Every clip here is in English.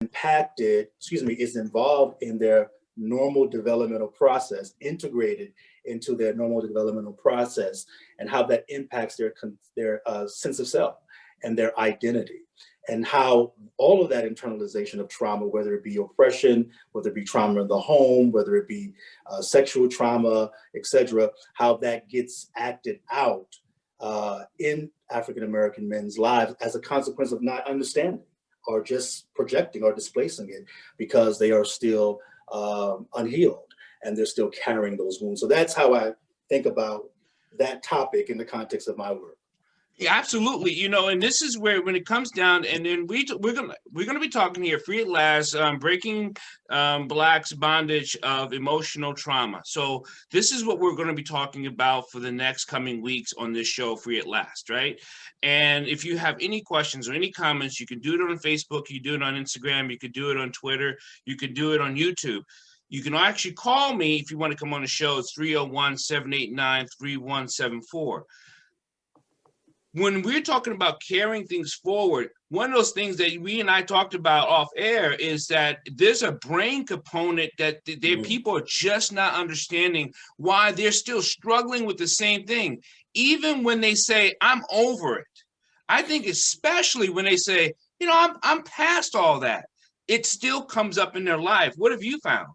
impacted, is involved in their normal developmental process, integrated into their normal developmental process, and how that impacts their sense of self and their identity, and how all of that internalization of trauma, whether it be oppression, whether it be trauma in the home, whether it be sexual trauma, etc., how that gets acted out in African-American men's lives as a consequence of not understanding or just projecting or displacing it because they are still unhealed and they're still carrying those wounds. So that's how I think about that topic in the context of my work. Yeah, absolutely. You know, and this is where, when it comes down, and then we're gonna be talking here, free at last, breaking Black's bondage of emotional trauma. So this is what we're going to be talking about for the next coming weeks on this show, Free at Last, right? And if you have any questions or any comments, you can do it on Facebook, you can do it on Instagram, you can do it on Twitter, you can do it on YouTube. You can actually call me if you want to come on the show. It's 301-789-3174. When we're talking about carrying things forward, one of those things that we and I talked about off air is that there's a brain component that people are just not understanding why they're still struggling with the same thing. Even when they say, I'm over it. I think especially when they say, you know, I'm past all that. It still comes up in their life. What have you found?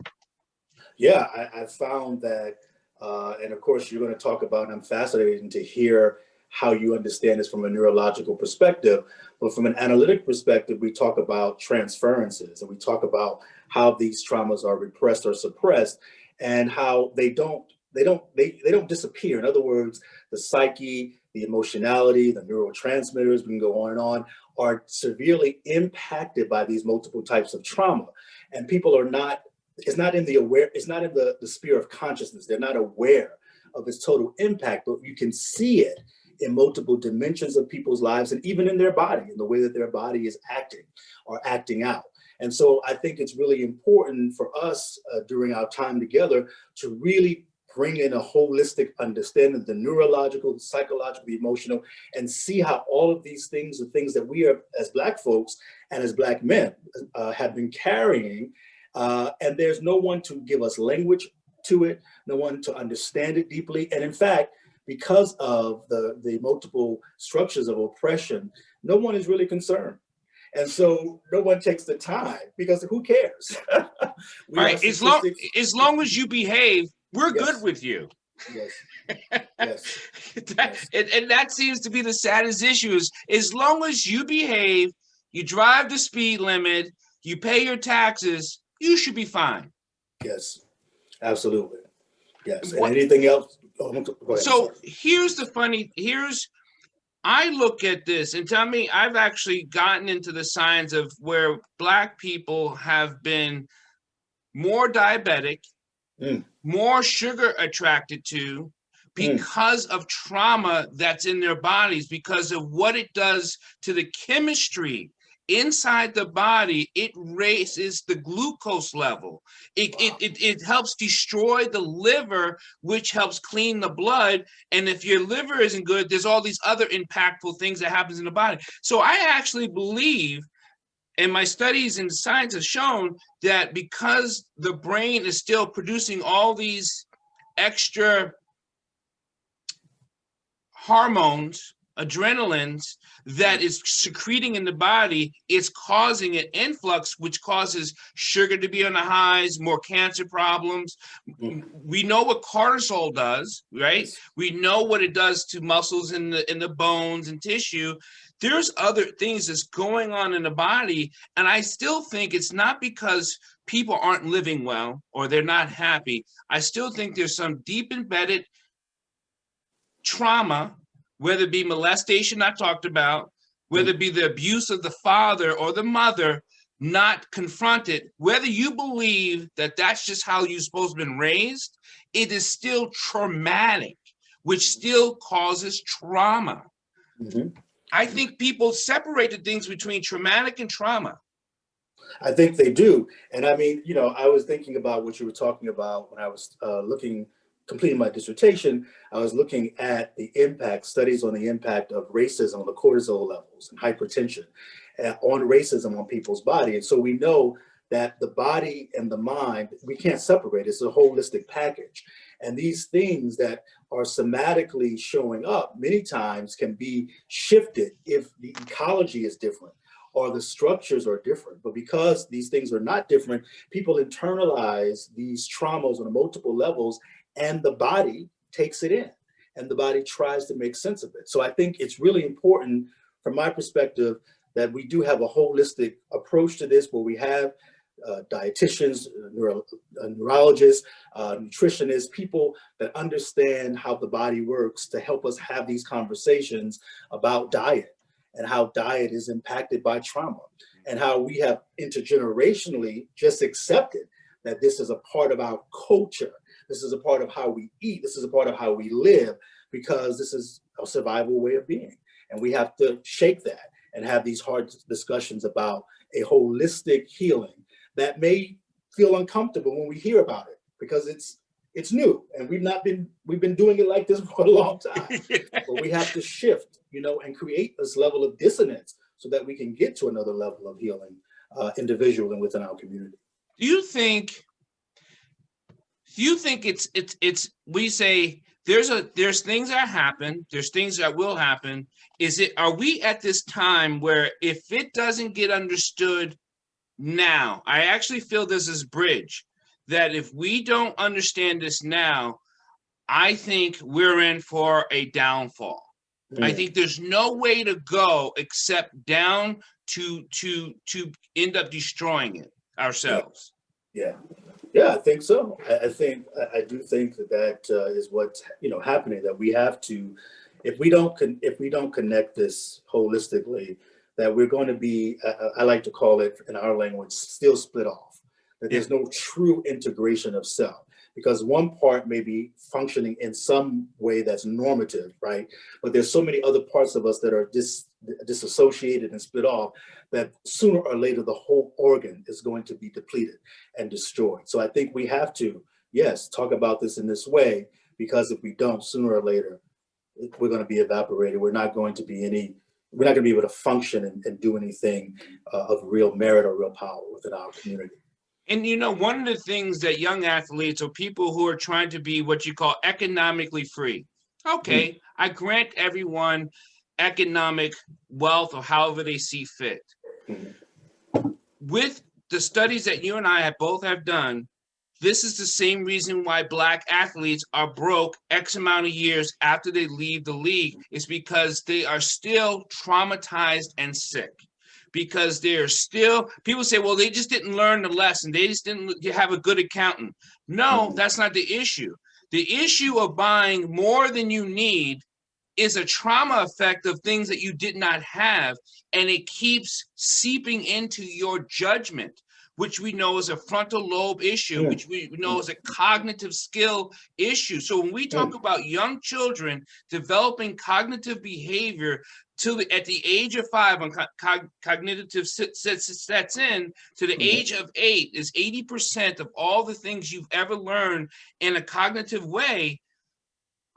Yeah, I found that, and of course you're going to talk about, and I'm fascinated to hear how you understand this from a neurological perspective. But from an analytic perspective, we talk about transferences, and we talk about how these traumas are repressed or suppressed, and how they don't disappear. In other words, the psyche, the emotionality, the neurotransmitters, we can go on and on, are severely impacted by these multiple types of trauma. And people are not, it's not in the sphere of consciousness. They're not aware of its total impact, but you can see it in multiple dimensions of people's lives, and even in their body, in the way that their body is acting or acting out. And so I think it's really important for us during our time together to really bring in a holistic understanding, the neurological, the psychological, the emotional, and see how all of these things are things that we are, as Black folks and as Black men, have been carrying. And there's no one to give us language to it, no one to understand it deeply. And in fact, because of the multiple structures of oppression, no one is really concerned. And so no one takes the time, because who cares? Right. As long as you behave, we're good with you. Yes. Yes. And that seems to be the saddest issue, is as long as you behave, you drive the speed limit, you pay your taxes, you should be fine. Yes, absolutely. Yes. And anything else? Oh, go ahead, so I look at this, and tell me, I've actually gotten into the science of where Black people have been more diabetic, more sugar attracted to, because of trauma that's in their bodies, because of what it does to the chemistry inside the body. It raises the glucose level. It helps destroy the liver, which helps clean the blood. And if your liver isn't good, there's all these other impactful things that happens in the body. So I actually believe, and my studies in science have shown, that because the brain is still producing all these extra hormones, adrenalines, that is secreting in the body, it's causing an influx, which causes sugar to be on the highs, more cancer problems. We know what cortisol does, right? We know what it does to muscles in the bones and tissue. There's other things that's going on in the body, and I still think it's not because people aren't living well or they're not happy. I still think there's some deep embedded trauma, whether it be molestation I talked about, whether it be the abuse of the father or the mother, not confronted. Whether you believe that that's just how you're supposed to have been raised, it is still traumatic, which still causes trauma. I think people separate the things between traumatic and trauma. I think they do. And I mean, you know, I was thinking about what you were talking about when I was completing my dissertation. I was looking at the impact, studies on the impact of racism on the cortisol levels and hypertension. on racism on people's body. And so we know that the body and the mind, we can't separate. It's a holistic package. And these things that are somatically showing up many times can be shifted if the ecology is different or the structures are different. But because these things are not different, people internalize these traumas on multiple levels, and the body takes it in, and the body tries to make sense of it. So I think it's really important from my perspective that we do have a holistic approach to this, where we have dietitians, neurologists, nutritionists, people that understand how the body works to help us have these conversations about diet and how diet is impacted by trauma, and how we have intergenerationally just accepted that this is a part of our culture. This is a part of how we eat. This is a part of how we live, because this is a survival way of being. And we have to shake that and have these hard discussions about a holistic healing that may feel uncomfortable when we hear about it, because it's new and we've been doing it like this for a long time. But we have to shift, and create this level of dissonance so that we can get to another level of healing individually and within our community. Do you think it's we say there's things that happen, there's things that will happen. Are we at this time where if it doesn't get understood now, I actually feel there's this bridge that if we don't understand this now, I think we're in for a downfall. I think there's no way to go except down to end up destroying it ourselves. Yeah, I think so. I do think that is what's happening. That we have to, if we don't connect this holistically, that we're going to be, I like to call it in our language, still split off. That there's no true integration of self, because one part may be functioning in some way that's normative, right? But there's so many other parts of us that are disassociated and split off, that sooner or later the whole organ is going to be depleted and destroyed. So I think we have to, yes, talk about this in this way, because if we don't, sooner or later, we're going to be evaporated. We're not going to be able to function and do anything of real merit or real power within our community. And one of the things that young athletes or people who are trying to be what you call economically free, okay, I grant everyone economic wealth or however they see fit. With the studies that you and I have done, this is the same reason why Black athletes are broke X amount of years after they leave the league, is because they are still traumatized and sick. Because they're still, people say, well, they just didn't learn the lesson. They just didn't have a good accountant. No, that's not the issue. The issue of buying more than you need is a trauma effect of things that you did not have. And it keeps seeping into your judgment, which we know is a frontal lobe issue, which we know is a cognitive skill issue. So when we talk about young children developing cognitive behavior at the age of 5, when cognitive sets in, to the age of 8, is 80% of all the things you've ever learned in a cognitive way.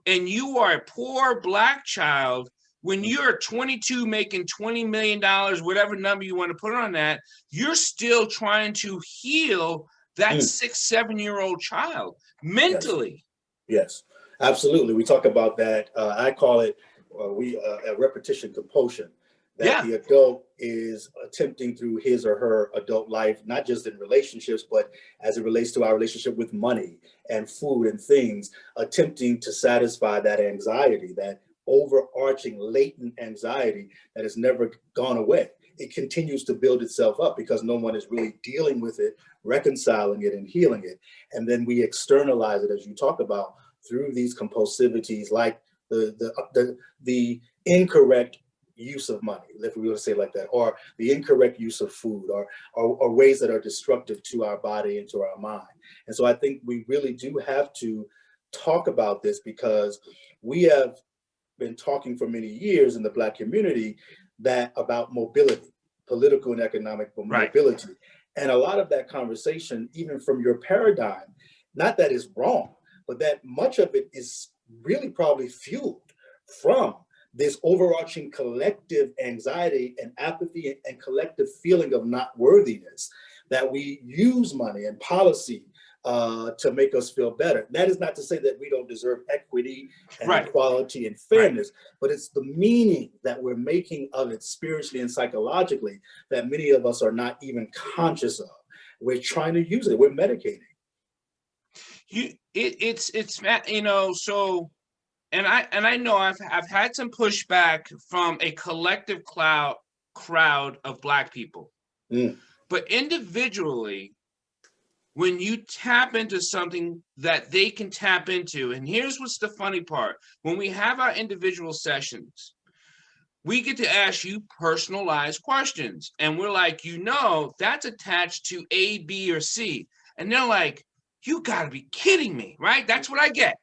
And you are a poor Black child. When you're 22 making $20 million, whatever number you want to put on that, you're still trying to heal that 6-7-year-old child mentally. Yes, absolutely. We talk about that. I call it a repetition compulsion. That the adult is attempting through his or her adult life, not just in relationships, but as it relates to our relationship with money and food and things, attempting to satisfy that anxiety, that overarching latent anxiety that has never gone away. It continues to build itself up because no one is really dealing with it, reconciling it, and healing it. And then we externalize it, as you talk about, through these compulsivities, like the incorrect use of money, if we want to say it like that, or the incorrect use of food, or ways that are destructive to our body and to our mind. And so I think we really do have to talk about this, because we have been talking for many years in the Black community about mobility, political and economic mobility. Right. And a lot of that conversation, even from your paradigm, not that it's wrong, but that much of it is really probably fueled from this overarching collective anxiety and apathy and collective feeling of not worthiness, that we use money and policy to make us feel better. That is not to say that we don't deserve equity and equality and fairness, but it's the meaning that we're making of it spiritually and psychologically that many of us are not even conscious of. We're trying to use it. We're medicating. It's you know, so and I know I've had some pushback from a collective crowd of Black people, but individually, when you tap into something that they can tap into, and here's what's the funny part: when we have our individual sessions, we get to ask you personalized questions, and we're like, you know, that's attached to A, B, or C, and they're like, you got to be kidding me, right? That's what I get.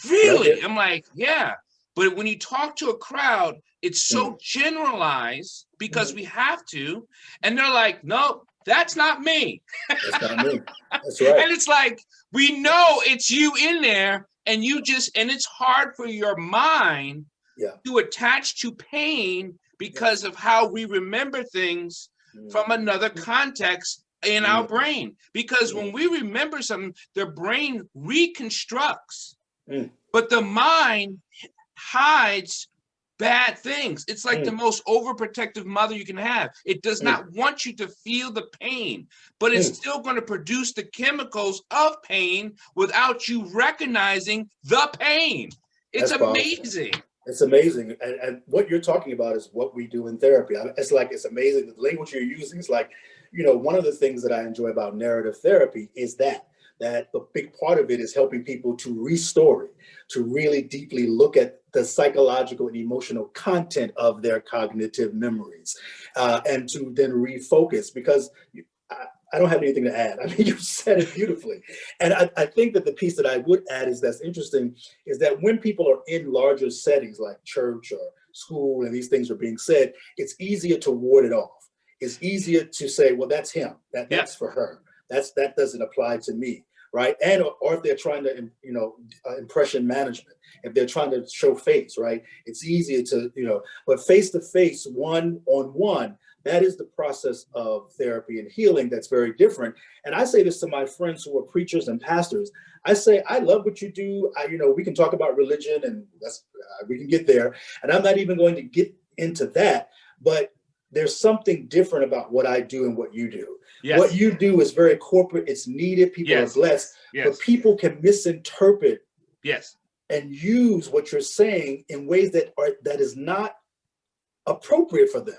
Really? I'm like, yeah. But when you talk to a crowd, it's so generalized because we have to. And they're like, no, that's not me. That's not me. That's right. And it's like, we know it's you in there, and you just, and it's hard for your mind to attach to pain because of how we remember things from another context in our brain. Because when we remember something, the brain reconstructs, but the mind hides bad things. It's like the most overprotective mother you can have. It does not want you to feel the pain, but it's still going to produce the chemicals of pain without you recognizing the pain. It's amazing. It's amazing. And what you're talking about is what we do in therapy. It's like, it's amazing. The language you're using is like, you know, one of the things that I enjoy about narrative therapy is that the big part of it is helping people to restore it, to really deeply look at the psychological and emotional content of their cognitive memories, and to then refocus, because I don't have anything to add. I mean, you said it beautifully. And I think that the piece that I would add is that's interesting is that when people are in larger settings like church or school and these things are being said, it's easier to ward it off. It's easier to say, well, that's him, that's for her. That doesn't apply to me, right? And or if they're trying to, you know, impression management, if they're trying to show face, right? It's easier to, you know, but face to face, one-on-one, that is the process of therapy and healing that's very different. And I say this to my friends who are preachers and pastors. I say, I love what you do. You know, we can talk about religion and that's we can get there. And I'm not even going to get into that, but there's something different about what I do and what you do. Yes. What you do is very corporate. It's needed. People are blessed, but people can misinterpret and use what you're saying in ways that is not appropriate for them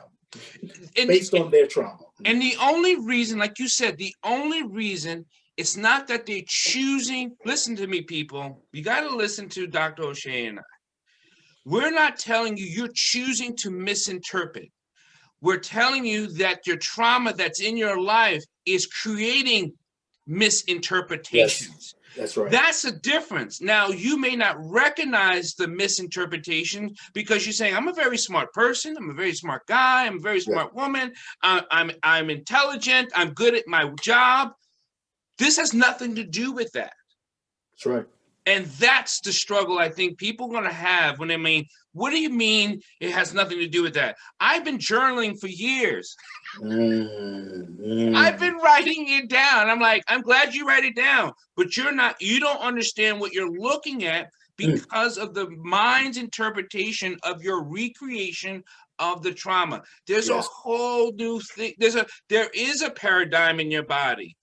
based on their trauma. And the only reason, like you said, the only reason it's not that they're choosing, listen to me, people, you got to listen to Dr. O'Shea and I. We're not telling you you're choosing to misinterpret. We're telling you that your trauma that's in your life is creating misinterpretations. Yes, that's right. That's the difference. Now, you may not recognize the misinterpretation because you're saying, I'm a very smart person. I'm a very smart guy. I'm a very smart woman. I'm intelligent. I'm good at my job. This has nothing to do with that. That's right. And that's the struggle I think people are going to have when they mean, what do you mean it has nothing to do with that? I've been journaling for years. I've been writing it down. I'm like, I'm glad you write it down, but you don't understand what you're looking at because of the mind's interpretation of your recreation of the trauma. There's a whole new thing. There is a paradigm in your body.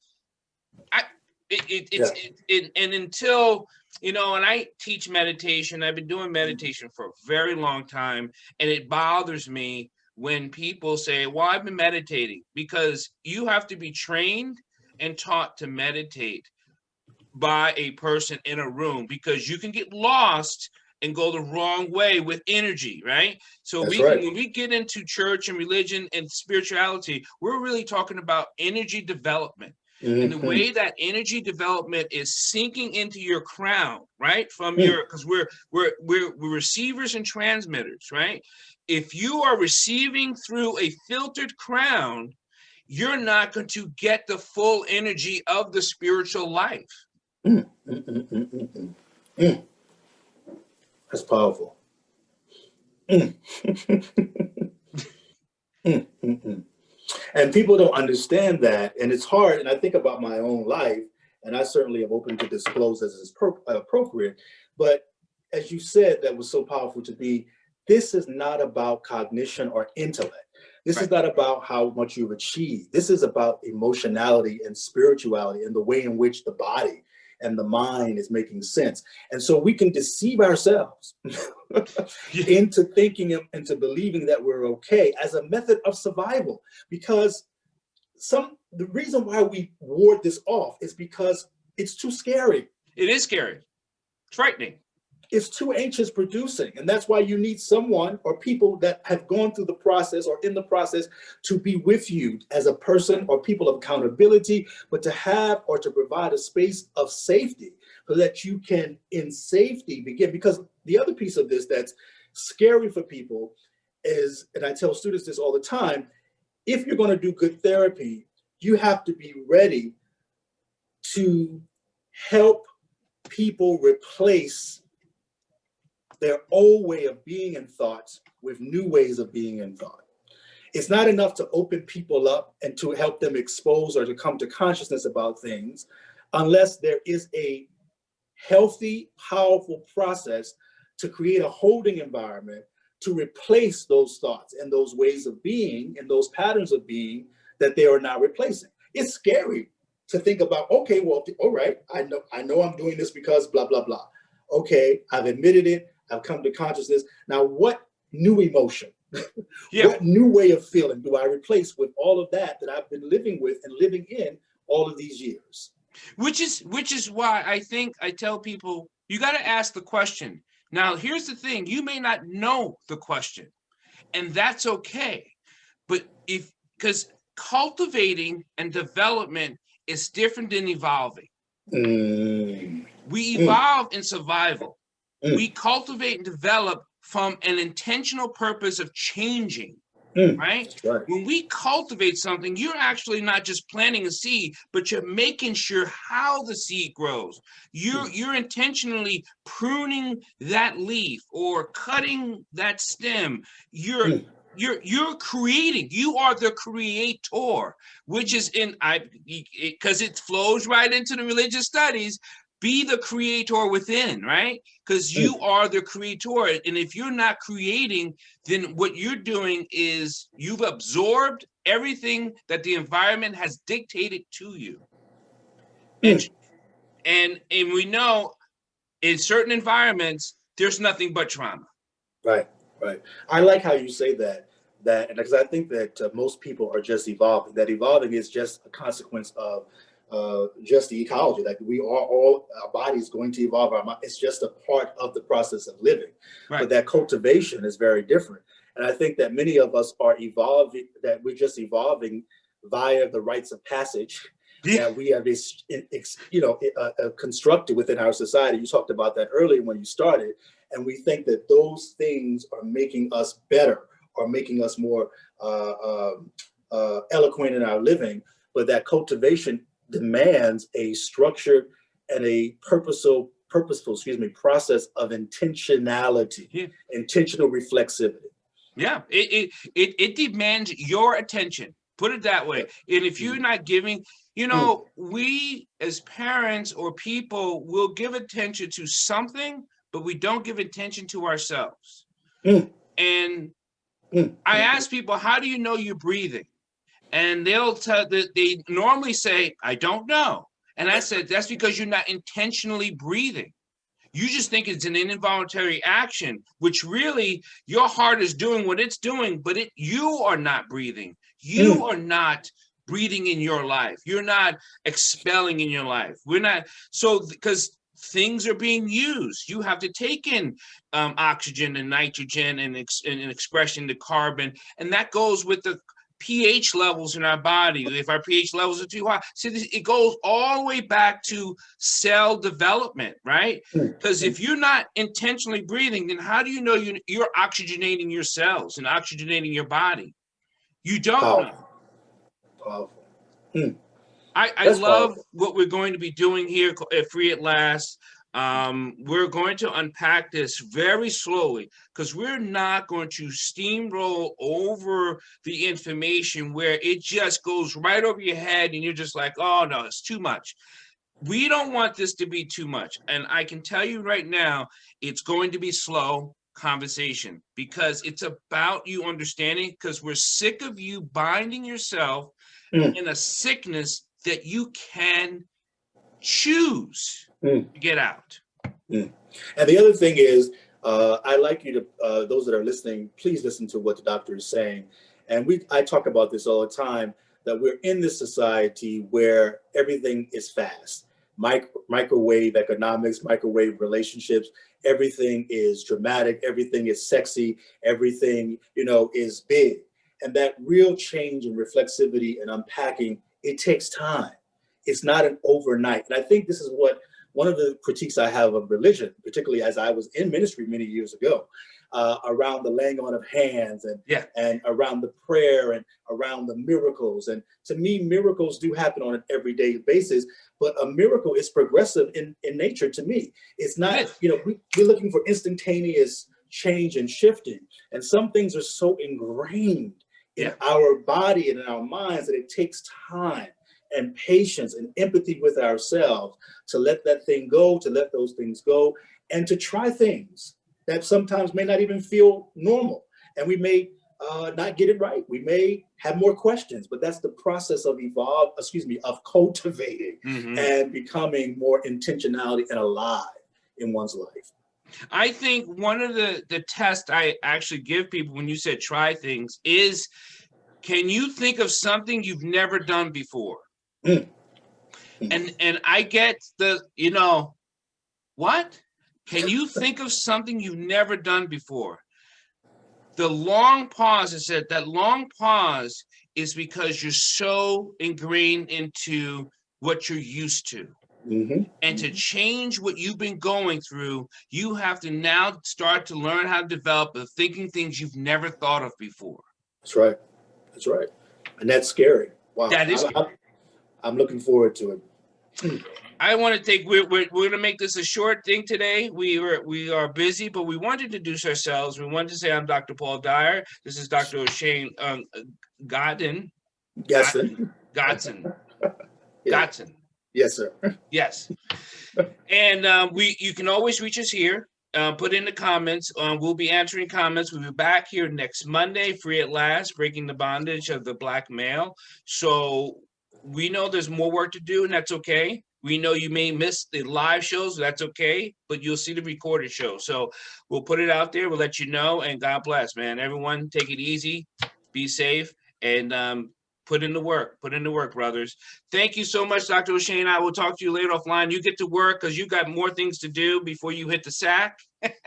And until, you know, and I teach meditation, I've been doing meditation for a very long time, and it bothers me when people say, well, I've been meditating, because you have to be trained and taught to meditate by a person in a room, because you can get lost and go the wrong way with energy, right? So when we get into church and religion and spirituality, we're really talking about energy development. And the way that energy development is sinking into your crown, right? From your, because we're receivers and transmitters, right? If you are receiving through a filtered crown, you're not going to get the full energy of the spiritual life. That's powerful. Mm. Mm, mm, mm. And people don't understand that. And it's hard. And I think about my own life, and I certainly am open to disclose as is appropriate. But as you said, that was so powerful to me. This is not about cognition or intellect. This is Right. not about how much you've achieved. This is about emotionality and spirituality and the way in which the body and the mind is making sense. And so we can deceive ourselves Yeah. into thinking into believing that we're okay as a method of survival, because the reason why we ward this off is because it's too scary. It is scary. It's frightening. It's too anxious producing. And that's why you need someone or people that have gone through the process or in the process to be with you as a person or people of accountability, but to have or to provide a space of safety so that you can in safety begin. Because the other piece of this that's scary for people is, and I tell students this all the time, if you're going to do good therapy, you have to be ready to help people replace their old way of being in thoughts with new ways of being in thought. It's not enough to open people up and to help them expose or to come to consciousness about things unless there is a healthy, powerful process to create a holding environment to replace those thoughts and those ways of being and those patterns of being that they are now replacing. It's scary to think about, okay, well, all right, I know I'm doing this because blah, blah, blah. Okay, I've admitted it. I've come to consciousness. Now, what new emotion, Yeah. what new way of feeling do I replace with all of that I've been living with and living in all of these years? Which is why I think I tell people, you got to ask the question. Now, here's the thing. You may not know the question, and that's okay. But because cultivating and development is different than evolving. Mm. We evolve in survival. Mm. We cultivate and develop from an intentional purpose of changing, right? Right. When we cultivate something, you're actually not just planting a seed, but you're making sure how the seed grows. You're intentionally pruning that leaf or cutting that stem. You're creating. You are the creator, which is because it flows right into the religious studies. Be the creator within, right? Because you are the creator. And if you're not creating, then what you're doing is you've absorbed everything that the environment has dictated to you. And we know in certain environments, there's nothing but trauma. Right. I like how you say that, because I think that most people are just evolving. That evolving is just a consequence of just the ecology. Like we are all, our body's going to evolve. It's just a part of the process of living. Right. But that cultivation is very different. And I think that many of us are evolving, that we're just evolving via the rites of passage that we have, constructed within our society. You talked about that earlier when you started. And we think that those things are making us better or making us more eloquent in our living. But that cultivation demands a structured and a purposeful process of intentionality, intentional reflexivity. Yeah, it demands your attention. Put it that way. And if you're not giving, we as parents or people will give attention to something, but we don't give attention to ourselves. And I ask people, how do you know you're breathing? And they normally say, I don't know. And I said, that's because you're not intentionally breathing. You just think it's an involuntary action, which really your heart is doing what it's doing, but you are not breathing. You are not breathing in your life. You're not expelling in your life. We're not. So because things are being used, you have to take in oxygen and nitrogen and expression to carbon. And that goes with the pH levels in our body. If our pH levels are too high, see, it goes all the way back to cell development, right? Because if you're not intentionally breathing, then how do you know you're oxygenating your cells and oxygenating your body? You don't know. Powerful. I love what we're going to be doing here at Free at Last. We're going to unpack this very slowly because we're not going to steamroll over the information where it just goes right over your head and you're just like, oh no, it's too much. We don't want this to be too much. And I can tell you right now, it's going to be slow conversation because it's about you understanding, because we're sick of you binding yourself in a sickness that you can choose to get out. And the other thing is, I'd like you to, those that are listening, please listen to what the doctor is saying. And I talk about this all the time, that we're in this society where everything is fast. Microwave economics, microwave relationships, everything is dramatic, everything is sexy, everything, is big. And that real change and reflexivity and unpacking, it takes time. It's not an overnight. And I think this is one of the critiques I have of religion, particularly as I was in ministry many years ago, around the laying on of hands and around the prayer and around the miracles. And to me, miracles do happen on an everyday basis, but a miracle is progressive in nature to me. It's not, we're looking for instantaneous change and shifting. And some things are so ingrained in our body and in our minds that it takes time and patience and empathy with ourselves to let that thing go, to let those things go, and to try things that sometimes may not even feel normal. And we may not get it right. We may have more questions, but that's the process of of cultivating and becoming more intentionality and alive in one's life. I think one of the tests I actually give people when you said try things is, can you think of something you've never done before? And I get what? Can you think of something you've never done before? The long pause is that long pause is because you're so ingrained into what you're used to. And to change what you've been going through, you have to now start to learn how to develop the thinking things you've never thought of before. That's right. That's right. And that's scary. Wow. That is scary. I'm looking forward to it. I want to take, we're going to make this a short thing today. We are busy, but we want to introduce ourselves. We wanted to say I'm Dr. Paul Dyer. This is Dr. O'Shane Gadsden. Gadsden. Gadsden. Yes, sir. Yes. And you can always reach us here. Put in the comments. We'll be answering comments. We'll be back here next Monday, free at last, breaking the bondage of the Black male. So we know there's more work to do, and that's okay. We know you may miss the live shows. That's okay, but you'll see the recorded show. So we'll put it out there. We'll let you know, and God bless, man. Everyone, take it easy, be safe, and put in the work. Put in the work, brothers. Thank you so much, Dr. O'Shane. I will talk to you later offline. You get to work because you got more things to do before you hit the sack.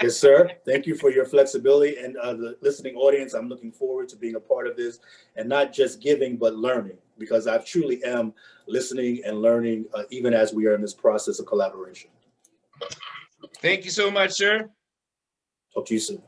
Yes, sir. Thank you for your flexibility. And the listening audience, I'm looking forward to being a part of this and not just giving, but learning, because I truly am listening and learning even as we are in this process of collaboration. Thank you so much, sir. Talk to you soon.